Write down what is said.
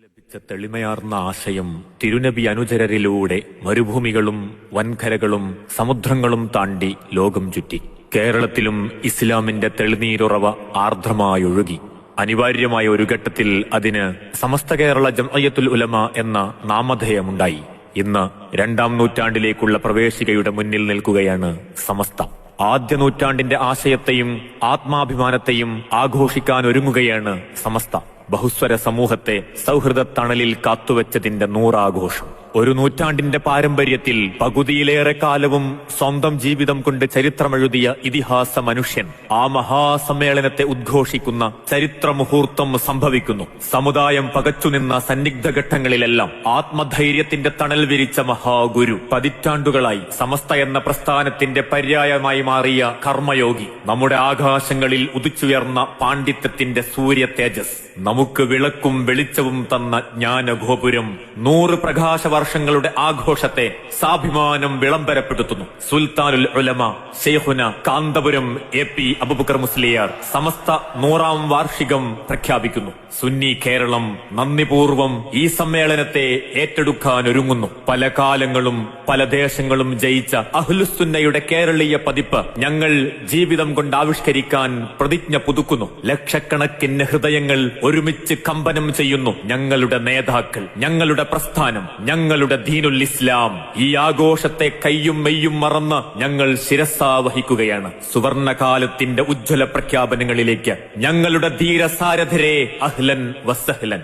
ലഭിച്ച തെളിമയാർന്ന ആശയം തിരുനബി അനുചരരിലൂടെ മരുഭൂമികളും വൻകരകളും സമുദ്രങ്ങളും താണ്ടി ലോകം ചുറ്റി. കേരളത്തിലും ഇസ്ലാമിന്റെ തെളിനീരുറവ ആർദ്രമായൊഴുകി. അനിവാര്യമായ ഒരു ഘട്ടത്തിൽ അതിന് സമസ്ത കേരള ജംഇയ്യത്തുൽ ഉലമ എന്ന നാമധേയമുണ്ടായി. ഇന്ന് 2ാം നൂറ്റാണ്ടിലേക്കുള്ള പ്രവേശികയുടെ മുന്നിൽ നിൽക്കുകയാണ് സമസ്ത. ആദ്യ നൂറ്റാണ്ടിന്റെ ആശയത്തെയും ആത്മാഭിമാനത്തെയും ആഘോഷിക്കാനൊരുങ്ങുകയാണ് സമസ്ത. ബഹുസ്വര സമൂഹത്തെ സൗഹൃദ തണലിൽ കാത്തുവെച്ചതിന്റെ 100 ആഘോഷം. ഒരു നൂറ്റാണ്ടിന്റെ പാരമ്പര്യത്തിൽ പകുതിയിലേറെ കാലവും സ്വന്തം ജീവിതം കൊണ്ട് ചരിത്രമെഴുതിയ ഇതിഹാസ മനുഷ്യൻ ആ മഹാസമ്മേളനത്തെ ഉദ്ഘോഷിക്കുന്ന ചരിത്ര മുഹൂർത്തം സംഭവിക്കുന്നു. സമുദായം പകച്ചുനിന്ന സന്നിഗ്ധ ഘട്ടങ്ങളിലെല്ലാം ആത്മധൈര്യത്തിന്റെ തണൽ വിരിച്ച മഹാഗുരു, പതിറ്റാണ്ടുകളായി സമസ്ത എന്ന പ്രസ്ഥാനത്തിന്റെ പര്യായമായി മാറിയ കർമ്മയോഗി, നമ്മുടെ ആകാശങ്ങളിൽ ഉദിച്ചുയർന്ന പാണ്ഡിത്യത്തിന്റെ സൂര്യ തേജസ്, നമുക്ക് വിളക്കും വെളിച്ചവും തന്ന ജ്ഞാനഗോപുരം 100 പ്രകാശവർഷങ്ങളുടെ ആഘോഷത്തെ സാഭിമാനം വിളംബരപ്പെടുത്തുന്നു. സുൽത്താനുൽ ഉലമ ശൈഖുന കാന്തപുരം AP അബൂബക്കർ മുസ്ലിയാർ സമസ്ത 100ാം വാർഷികം പ്രഖ്യാപിക്കുന്നു. സുന്നി കേരളം നന്ദിപൂർവം ഈ സമ്മേളനത്തെ ഏറ്റെടുക്കാനൊരുങ്ങുന്നു. പല കാലങ്ങളും പല ദേശങ്ങളും ജയിച്ച അഹ്ലുസുന്നയുടെ കേരളീയ പതിപ്പ് ഞങ്ങൾ ജീവിതം കൊണ്ട് ആവിഷ്കരിക്കാൻ പ്രതിജ്ഞ പുതുക്കുന്നു. ലക്ഷക്കണക്കിന് ഹൃദയങ്ങൾ ഒരുമിച്ച് കമ്പനം ചെയ്യുന്നു. ഞങ്ങളുടെ നേതാക്കൾ, ഞങ്ങളുടെ പ്രസ്ഥാനം, ഞങ്ങളുടെ ദീനുൽ ഇസ്ലാം. ഈ ആഘോഷത്തെ കയ്യും മെയ്യും മറന്ന് ഞങ്ങൾ ശിരസാവഹിക്കുകയാണ്. സുവർണകാലത്തിന്റെ ഉജ്ജ്വല പ്രഖ്യാപനങ്ങളിലേക്ക് ഞങ്ങളുടെ ധീരസാരഥരെ അഹ്ലൻ വസഹ്ലൻ.